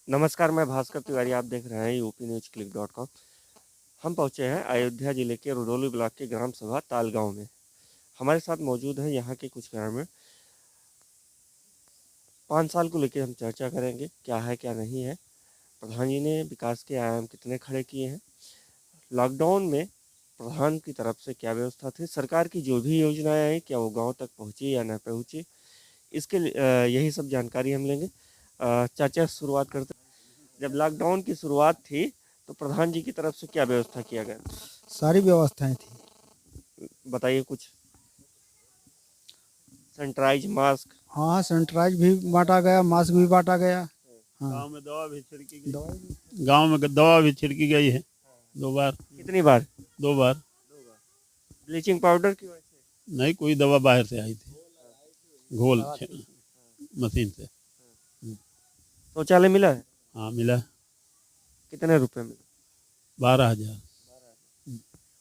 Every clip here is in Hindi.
नमस्कार, मैं भास्कर तिवारी। आप देख रहे हैं यूपी न्यूज क्लिक .com। हम पहुंचे हैं अयोध्या जिले के रुदौली ब्लॉक के ग्राम सभा तालगांव में। हमारे साथ मौजूद हैं यहाँ के कुछ ग्रामीण। 5 साल को लेकर हम चर्चा करेंगे, क्या है क्या नहीं है, प्रधान जी ने विकास के आयाम कितने खड़े किए हैं, लॉकडाउन में प्रधान की तरफ से क्या व्यवस्था थी, सरकार की जो भी योजनाएं आई क्या वो गाँव तक पहुँची या न पहुँची, इसके यही सब जानकारी हम लेंगे। चर्चा शुरुआत करते। जब लॉकडाउन की शुरुआत थी तो प्रधान जी की तरफ से क्या व्यवस्था किया गया? सारी व्यवस्थाएं थी। बताइए कुछ। Sanitise, mask. हाँ, सैनिटाइज भी बांटा गया, मास्क भी बांटा गया। हाँ, गांव में दवा भी छिड़की गई। दवाई भी। गांव में दवा भी छिड़की गई है 2 बार। कितनी बार? 2 बार। ब्लीचिंग पाउडर की वजह से? नहीं, कोई दवा बाहर से आई थी, घोल मशीन से। शौचालय मिला है? हाँ, मिला। कितने रुपए मिले? 12,000।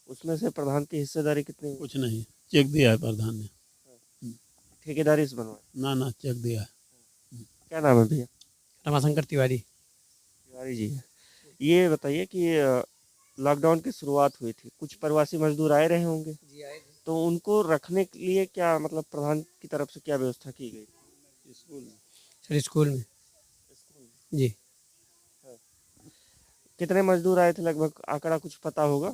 उसमें से प्रधान की हिस्सेदारी कितनी? कुछ नहीं, चेक दिया है प्रधान ने। ठेकेदारी से बनवाए? ना, चेक दिया है। क्या नाम है भैया? रमाशंकर तिवारी। तिवारी जी है। ये बताइए कि लॉकडाउन की शुरुआत हुई थी, कुछ प्रवासी मजदूर आए रहे होंगे, तो उनको रखने के लिए क्या मतलब प्रधान की तरफ से क्या व्यवस्था की गई? सर स्कूल में जी कितने मजदूर आए थे लगभग, आंकड़ा कुछ पता होगा?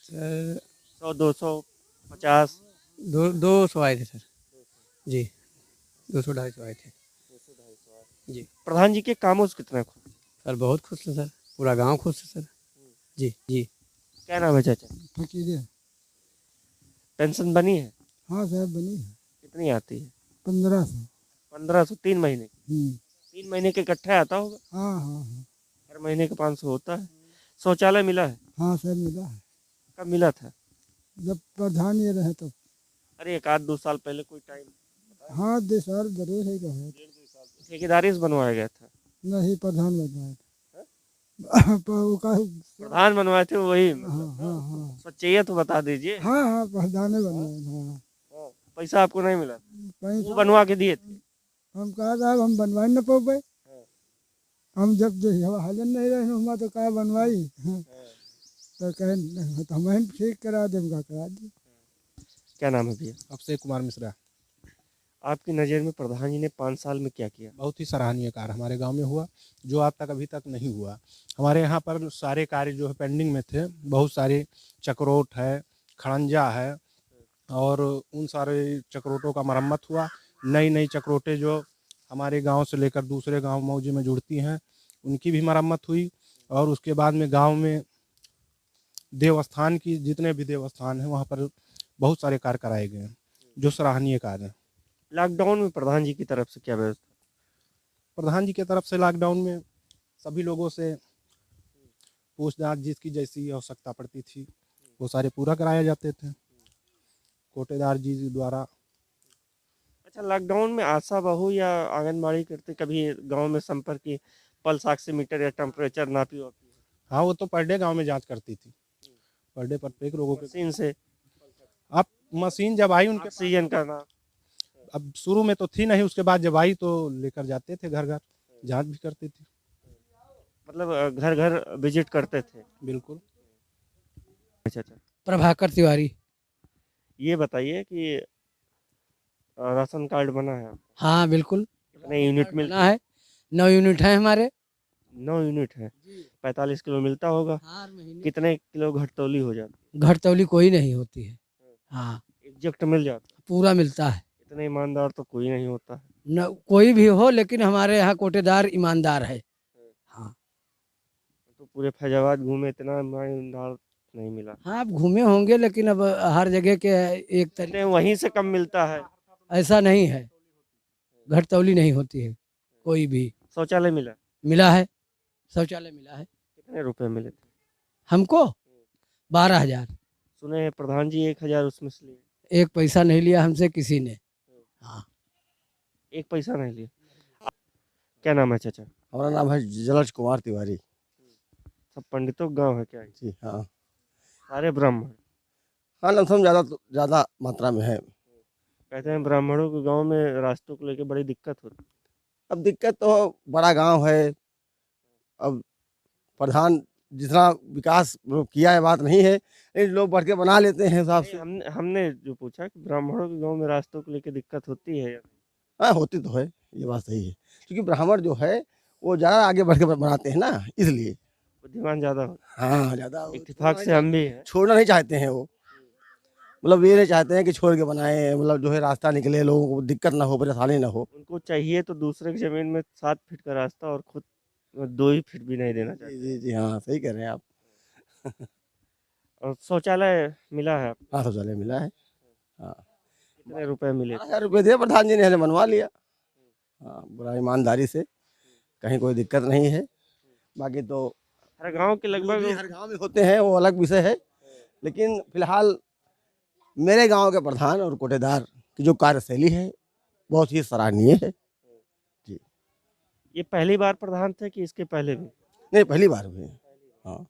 सर 100, 200, 50? 200 आए थे सर जी, 200-250 आए थे जी। प्रधान जी के कामों से कितना खुश? सर बहुत खुश है सर, पूरा गांव खुश है सर जी। क्या नाम है चाचा? फकीर है। पेंशन बनी है? हाँ साहब, बनी है। कितनी आती है? 1500। 1500 3 महीने? 3 महीने के इकट्ठे आता होगा? हाँ हाँ हाँ। हर महीने का 500 होता है। शौचालय मिला है? हाँ सर, मिला है। कब मिला था? जब प्रधान ये रहे तब। अरे 1 आध 2 साल पहले कोई टाइम? हाँ, 2 साल जरूर है कहा। ठेकेदारी से बनवाया गया था? नहीं, प्रधान बनवाए थे। प्रधान बनवाए थे वही? हाँ हाँ हाँ सच्चाई तो बता दीजिए। हाँ हाँ, प्रधान ने बनवाए। हाँ, पैसा आपको नहीं मिला? वो पैसा बनवा के दिए थे? हम कहा साहब, हम बनवाई न पाए। हम जब हाजन नहीं रहे हम तो कहा बनवाई। तो कहें तो हम ठीक करा दे, करा दी। क्या नाम है भैया? अक्षय कुमार मिश्रा। आपकी नज़र में प्रधान जी ने 5 साल में क्या किया? बहुत ही सराहनीय कार्य हमारे गांव में हुआ, जो आज तक अभी तक नहीं हुआ। हमारे यहाँ पर सारे कार्य जो है पेंडिंग में थे। बहुत सारे चक्रोट है, खड़ंजा है, और उन सारे चक्रोटों का मरम्मत हुआ। नई चक्रोटें जो हमारे गांव से लेकर दूसरे गांव मौजे में जुड़ती हैं, उनकी भी मरम्मत हुई। और उसके बाद में गांव में देवस्थान की जितने भी देवस्थान हैं वहाँ पर बहुत सारे कार्य कराए गए हैं, जो सराहनीय कार्य हैं। लॉकडाउन में प्रधान जी की तरफ से क्या व्यवस्था? प्रधान जी की तरफ से लॉकडाउन में सभी लोगों से पूछताछ जिसकी जैसी आवश्यकता पड़ती थी वो सारे पूरा कराए जाते थे कोटेदार जी द्वारा। अच्छा, लॉकडाउन में आशा बहू या आंगनबाड़ी करते कभी गांव में संपर्क की, पल्स ऑक्सीमीटर या टेम्परेचर नापी वापी? हाँ, वो तो पर डे गाँव में जाँच करती थी, पर डे प्रत्येक रोगों के। मशीन से? अब मशीन जब आई उनके, ऑक्सीजन का नाम? अब शुरू में तो थी नहीं, उसके बाद जब आई तो लेकर जाते थे, घर घर जाँच भी करती थी। मतलब घर घर विजिट करते थे? बिल्कुल। अच्छा। प्रभाकर तिवारी। ये बताइए कि राशन कार्ड बना है आपका? हाँ बिल्कुल, कितने यूनिट बना मिलता है। 9 यूनिट है हमारे। 9 यूनिट है। 45 किलो मिलता होगा। हर महीने कितने किलो घटतौली हो जाती? घटतौली कोई नहीं होती है। हाँ, एग्जैक्ट मिल जाता? पूरा मिलता है। इतने ईमानदार तो कोई नहीं होता है। न कोई भी हो, लेकिन हमारे यहाँ कोटेदार ईमानदार है। हाँ तो पूरे फैजाबाद घूमे, इतना ईमानदार नहीं मिला। हाँ, आप घूमे होंगे, लेकिन अब हर जगह के एक तरीके वहीं से कम मिलता है? ऐसा नहीं है, घटतौली नहीं होती है कोई भी। शौचालय मिला? मिला है, शौचालय मिला है। कितने रुपए मिले थे? हमको 12,000। सुने हैं प्रधान जी 1,000 उसमें से लिए? एक पैसा नहीं लिया हमसे किसी ने। हाँ, एक पैसा नहीं लिया। क्या नाम है चाचा? हमारा नाम है जलज कुमार तिवारी। सब पंडितों का गाँव है क्या? जी हाँ। सारे ब्राह्मण? हाँ, लमसम ज़्यादा मात्रा में है। कहते हैं ब्राह्मणों के गांव में रास्तों को लेकर बड़ी दिक्कत होती है। अब दिक्कत तो बड़ा गांव है, अब प्रधान जितना विकास किया है बात नहीं है, लेकिन लोग बढ़ के बना लेते हैं हिसाब से। हमने हमने जो पूछा कि ब्राह्मणों के गांव में रास्तों को लेकर दिक्कत होती है या हाँ, होती तो है, ये बात सही है, क्योंकि ब्राह्मण जो है वो ज़्यादा आगे बढ़ के बनाते हैं ना, इसलिए। बुद्धिमान ज्यादा हो? हाँ, ज़्यादा इत्तेफाक से हम भी हैं। छोड़ना नहीं चाहते हैं वो, मतलब ये नहीं चाहते हैं कि छोड़ के बनाए, मतलब जो है रास्ता निकले, लोगों को दिक्कत ना हो, परेशानी ना हो। उनको चाहिए तो दूसरे की जमीन में 7 फीट का रास्ता और खुद 2 ही फीट भी नहीं देना जी चाहते। जी जी, हाँ सही कह रहे हैं आप। और शौचालय मिला है? हाँ, शौचालय मिला है। हाँ, कितने रुपए मिले? 12,000 रुपये दिए प्रधान जी ने, हमने बनवा लिया। हाँ, बड़ा ईमानदारी से, कहीं कोई दिक्कत नहीं है। बाकी तो हर गांव के जो भी लगभग हर गांव में होते हैं वो अलग विषय है, लेकिन फिलहाल मेरे गांव के प्रधान और कोटेदार की जो कार्यशैली है बहुत ही सराहनीय है। जी, ये पहली बार प्रधान थे कि इसके पहले भी? नहीं, पहली बार हुए। हाँ,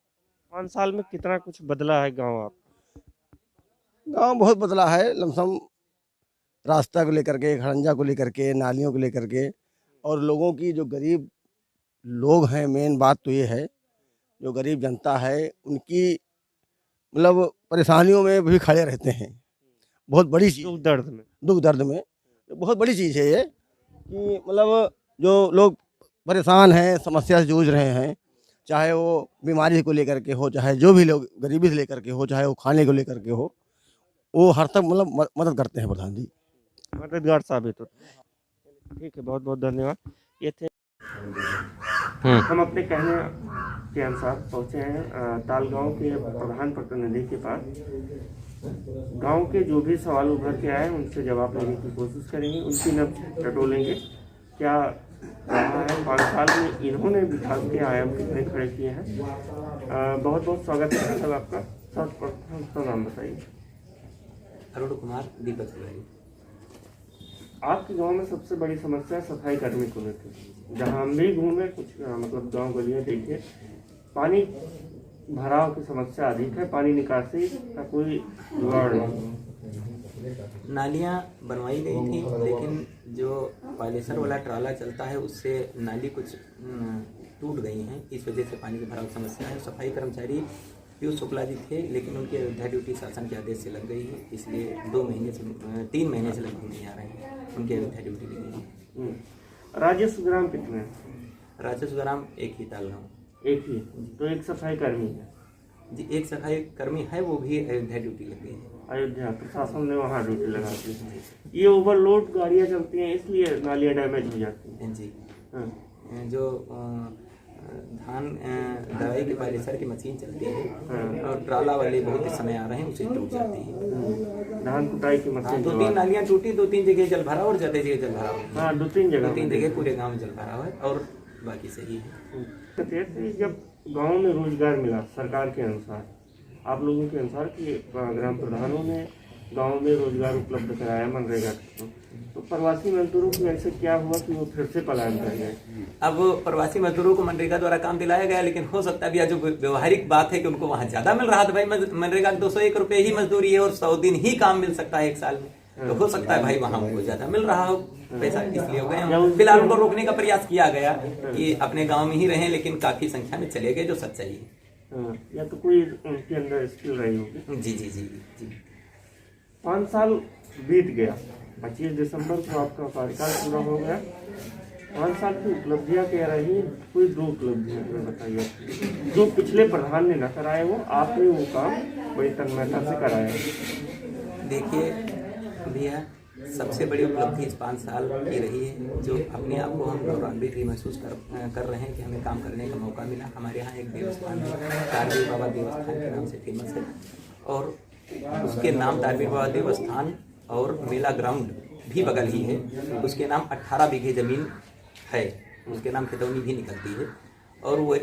5 साल में कितना कुछ बदला है गांव आप? गांव बहुत बदला है, लमसम रास्ता को लेकर के, खड़ंजा को लेकर के, नालियों को लेकर के, और लोगों की जो गरीब लोग हैं, मेन बात तो ये है, जो गरीब जनता है उनकी मतलब परेशानियों में भी खड़े रहते हैं। बहुत बड़ी चीज़, दुख दर्द में? दुख दर्द में बहुत बड़ी चीज़ है ये, कि मतलब जो लोग परेशान हैं, समस्या से जूझ रहे हैं, चाहे वो बीमारी को लेकर के हो, चाहे जो भी लोग गरीबी से लेकर के हो, चाहे वो खाने को लेकर के हो, वो हर तक मतलब मदद करते हैं प्रधान जी। मददगार साबित होते हैं। ठीक है, बहुत बहुत धन्यवाद। ये थे हम अपने कहने के अनुसार पहुंचे हैं ताल गांव के प्रधान प्रतिनिधि के पास। गांव के जो भी सवाल उभर के आए उनसे जवाब देने की कोशिश करेंगे, उनकी नब्ज टटोलेंगे। क्या रहा है 5 साल में इन्होंने विकास के आयाम कितने खड़े किए हैं। बहुत बहुत स्वागत है सर आपका। सर्वप्रथम नाम बताइए। अरुण कुमार, दीपक तिवारी। आपके गांव में सबसे बड़ी समस्या सफाई कर्मी को लेकर, जहां हम भी घूमे कुछ मतलब गांव गलियां देखे, पानी भराव की समस्या अधिक है, पानी निकासी का कोई जुगाड़ नहीं। नालियाँ बनवाई गई थी, लेकिन जो पॉलिसर वाला ट्राला चलता है उससे नाली कुछ टूट गई हैं, इस वजह से पानी की भराव समस्या है। सफाई कर्मचारी पीयूष शुक्ला जी थे, लेकिन उनकी अयोध्या ड्यूटी शासन के आदेश से लग गई है, इसलिए 3 महीने से लगभग नहीं आ रहे हैं, उनकी अयोध्या ड्यूटी लगी है। राजस्व ग्राम कितने हैं? राजस्व ग्राम एक ही ताल गाँव। एक ही, तो एक सफाई कर्मी है जी, एक सफाई कर्मी है, वो भी अयोध्या ड्यूटी लग गई है। अयोध्या प्रशासन ने वहाँ ड्यूटी लगा दी है। ये ओवरलोड गाड़ियाँ चलती हैं इसलिए नालियाँ डैमेज हो जाती हैं। जी, हाँ। जो धान दवाई के पॉलिसर की मशीन चलती है और ट्राला वाले बहुत समय आ रहे हैं, उसे टूट जाती है। धान कुटाई की मशीन 2-3 नालियाँ टूटी, 2-3 जगह जल भरा और ज्यादा जगह जल भरा हो। हाँ, 2-3 जगह पूरे गांव में जल भरा हुआ है और बाकी सही है। जब गांव में रोजगार मिला सरकार के अनुसार, आप लोगों के अनुसार कि ग्राम प्रधानों ने गांव में रोजगार उपलब्ध कराया मनरेगा, तो प्रवासी मजदूरों को ऐसे क्या हुआ कि वो फिर से पलायन कर गए? अब प्रवासी मजदूरों को मनरेगा द्वारा काम दिलाया गया, लेकिन हो सकता है भैया जो व्यवहारिक बात है कि उनको वहाँ ज्यादा मिल रहा था। भाई मनरेगा 201 रुपये ही मजदूरी है और 100 दिन ही काम मिल सकता है 1 साल में, तो हो सकता है भाई वहाँ उनको ज्यादा मिल रहा हो पैसा, इसलिए हो गए। फिलहाल उनको रोकने का प्रयास किया गया कि अपने गाँव में ही रहें, लेकिन काफी संख्या में चले गए, जो सच्चाई है। या तो कोई उनके अंदर स्किल रही होगी। जी जी जी जी। 5 साल बीत गया, 25 दिसंबर को आपका कार्यकाल पूरा हो गया। 5 साल की उपलब्धियां क्या रही? कोई 2 उपलब्धियां बताइए जो पिछले प्रधान ने न कराए हो, आपने वो काम बड़ी तन्मयता से कराया। देखिए भैया, सबसे बड़ी उपलब्धि इस 5 साल की रही है, जो अपने आप को हम गौरवान्वित भी महसूस कर रहे हैं कि हमें काम करने का मौका मिला। हमारे यहाँ एक देवस्थान है, तारवीर बाबा देवस्थान के नाम से फेमस है, और उसके नाम तारवीर बाबा देवस्थान और मेला ग्राउंड भी बगल ही है। उसके नाम 18 बीघे ज़मीन है, उसके नाम खितौनी भी निकलती है, और वो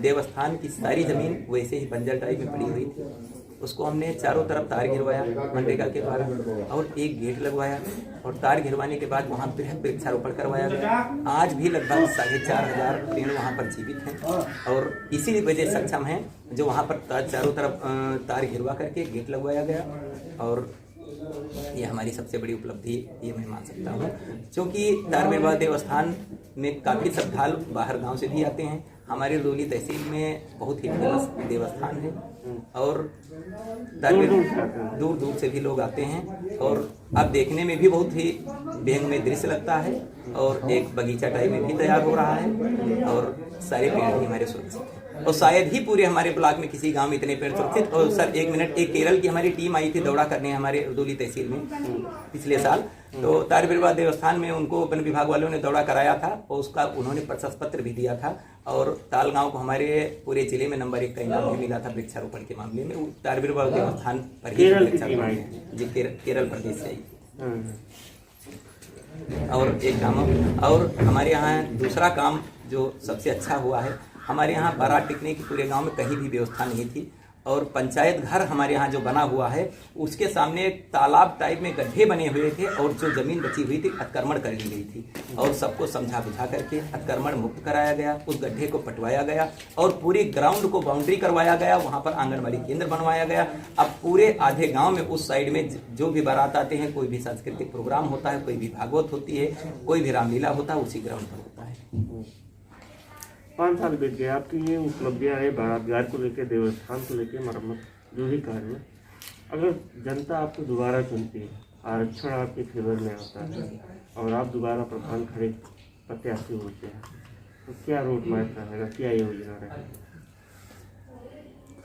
देवस्थान की सारी ज़मीन वैसे ही बंजर टाइप में पड़ी हुई थी। उसको हमने चारों तरफ तार गिरवाया मनरेगा के द्वारा, और एक गेट लगवाया, और तार गिरवाने के बाद वहाँ बृहद वृक्षारोपण करवाया गया। आज भी लगभग 4,500 पेड़ वहाँ पर जीवित हैं, और इसी वजह सक्षम हैं जो वहाँ पर चारों तरफ तार गिरवा करके गेट लगवाया गया, और ये हमारी सबसे बड़ी उपलब्धि ये मैं मान सकता हूँ, क्योंकि तारबीरबाबा देवस्थान में काफ़ी श्रद्धालु बाहर गांव से भी आते हैं। हमारे रुदौली तहसील में बहुत ही फेमस देवस्थान है और दूर दूर से भी लोग आते हैं और अब देखने में भी बहुत ही बेहद दृश्य लगता है और एक बगीचा टाइप में भी तैयार हो रहा है और सारे पेड़ भी हमारे सुरक्षित हैं और शायद ही पूरे हमारे ब्लॉक में किसी गांव में इतने पेड़ सुरक्षित। और सर एक मिनट, एक केरल की हमारी टीम आई थी दौड़ा करने हमारे रुदौली तहसील में पिछले साल, तो तारबीरबाबा देवस्थान में उनको वन विभाग वालों ने दौड़ा कराया था और उसका उन्होंने प्रशस्ति पत्र भी दिया था और ताल गांव को हमारे पूरे जिले में नंबर 1 का इनाम भी मिला था वृक्षारोपण के मामले में। तारबीरबाबा देवस्थान पर ही जी केरल प्रदेश से आई। और एक काम और हमारे यहाँ दूसरा काम जो सबसे अच्छा हुआ है, हमारे यहाँ बारात टिकने की पूरे गांव में कहीं भी व्यवस्था नहीं थी और पंचायत घर हमारे यहाँ जो बना हुआ है उसके सामने एक तालाब टाइप में गड्ढे बने हुए थे और जो जमीन बची हुई थी अतिक्रमण कर ली गई थी और सबको समझा बुझा करके अतिक्रमण मुक्त कराया गया, उस गड्ढे को पटवाया गया और पूरी ग्राउंड को बाउंड्री करवाया गया, वहाँ पर आंगनबाड़ी केंद्र बनवाया गया। अब पूरे आधे गाँव में उस साइड में जो भी बारात आते हैं, कोई भी सांस्कृतिक प्रोग्राम होता है, कोई भी भागवत होती है, कोई भी रामलीला होता है, उसी ग्राउंड पर होता है। 5 साल बीत गए, आपकी ये उपलब्धियाँ है बारात घाट को लेकर, देवस्थान को लेकर, मरम्मत जो भी कार्य में, अगर जनता आपको दोबारा चुनती है, आरक्षण आपके फेवर में आता है और आप दोबारा प्रधान खड़े प्रत्याशी होते हैं, तो क्या रोड मैप रहेगा, क्या योजना रहेगी?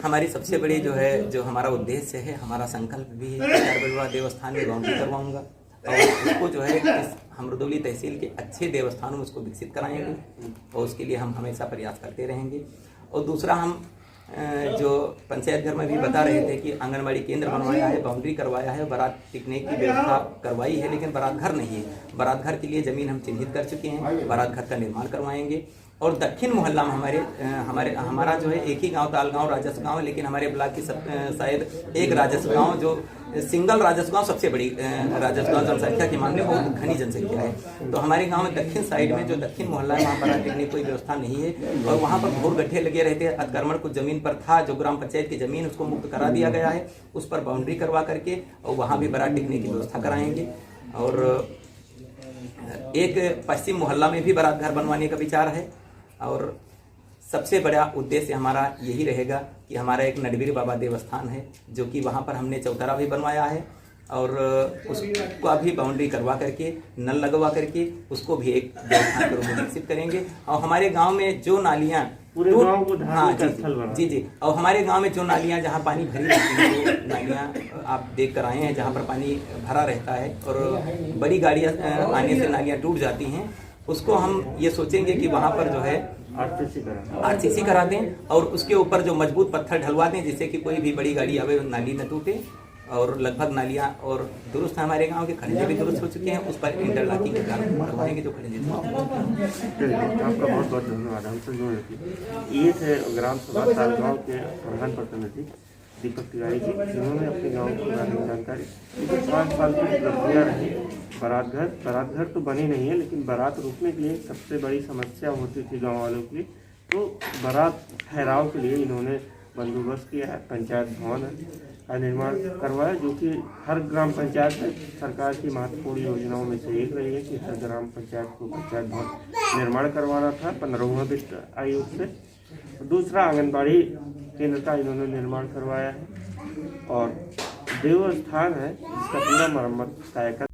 हमारी सबसे बड़ी जो है, जो हमारा उद्देश्य है, हमारा संकल्प भी है कि तारबीरबाबा देवस्थान में बाउंड्री करवाऊंगा और उसको जो है हम रुदौली तहसील के अच्छे देवस्थानों में उसको विकसित कराएंगे और उसके लिए हम हमेशा प्रयास करते रहेंगे। और दूसरा, हम जो पंचायत घर में भी बता रहे थे कि आंगनबाड़ी केंद्र बनवाया है, बाउंड्री करवाया है, बारात टिकने की व्यवस्था करवाई है, लेकिन बारात घर नहीं है। बारात घर के लिए ज़मीन हम चिन्हित कर चुके हैं, बारात घर का निर्माण करवाएंगे। और दक्षिण मोहल्ला में हमारा जो है एक ही गांव ताल गांव राजस्व गांव है, लेकिन हमारे ब्लॉक की शायद एक राजस्व गांव जो सिंगल राजस्व गांव सबसे बड़ी राजस्व गांव जनसंख्या के मामले में बहुत घनी जनसंख्या है। तो हमारे गांव में दक्षिण साइड में जो दक्षिण मोहल्ला है वहाँ बारात टिकने की कोई व्यवस्था नहीं है और वहाँ पर घोर गड्ढे लगे रहते हैं। अतिक्रमण कुछ जमीन पर था, जो ग्राम पंचायत की जमीन उसको मुक्त करा दिया गया है, उस पर बाउंड्री करवा करके और वहाँ भी बारात टिकने की व्यवस्था कराएंगे। और एक पश्चिम मोहल्ला में भी बारात घर बनवाने का विचार है और सबसे बड़ा उद्देश्य हमारा यही रहेगा कि हमारा एक नडवीर बाबा देवस्थान है, जो कि वहाँ पर हमने चौतरा भी बनवाया है और उसको भी बाउंड्री करवा करके, नल लगवा करके उसको भी एक देवस्थान के रूप में विकसित करेंगे। और हमारे गांव में जो नालियाँ जी और हमारे गांव में जो नालियाँ जहाँ पानी भरी रहती है, वो नालियाँ आप देख कर आए हैं जहाँ पर पानी भरा रहता है और बड़ी गाड़ियाँ आने से नालियाँ टूट जाती हैं, उसको हम ये सोचेंगे कि वहाँ पर जो है आरसीसी करा दें और उसके ऊपर जो मजबूत पत्थर ढलवा दें, जिससे कि कोई भी बड़ी गाड़ी आवे नाली न टूटे। और लगभग नालियाँ और दुरुस्त हमारे गांव के खड़ंजे भी दुरुस्त हो चुके हैं, उस पर इंटरलॉकिंग करवाएंगे जो खड़ंजे। आपका बहुत बहुत धन्यवाद हमसे जुड़ने की। ये थे ग्राम सभा ताल गाँव के प्रधान प्रतिनिधि दीपक तिवारी जी, जिन्होंने अपने गाँव के बारे में जानकारी। 5 साल की उपलब्धियाँ रही। बारात घर तो बनी नहीं है, लेकिन बारात रोकने के लिए सबसे बड़ी समस्या होती थी गांव वालों की, तो बारात ठहराव के लिए इन्होंने बंदोबस्त किया है। पंचायत भवन का निर्माण करवाया, जो कि हर ग्राम पंचायत में सरकार की महत्वपूर्ण योजनाओं में से एक रही है कि हर ग्राम पंचायत को पंचायत भवन निर्माण करवाना था 15वां वित्त आयोग से। दूसरा, आंगनबाड़ी केंद्र का इन्होंने निर्माण करवाया है और देवस्थान है जिसका पूरा मरम्मत कायाकल्प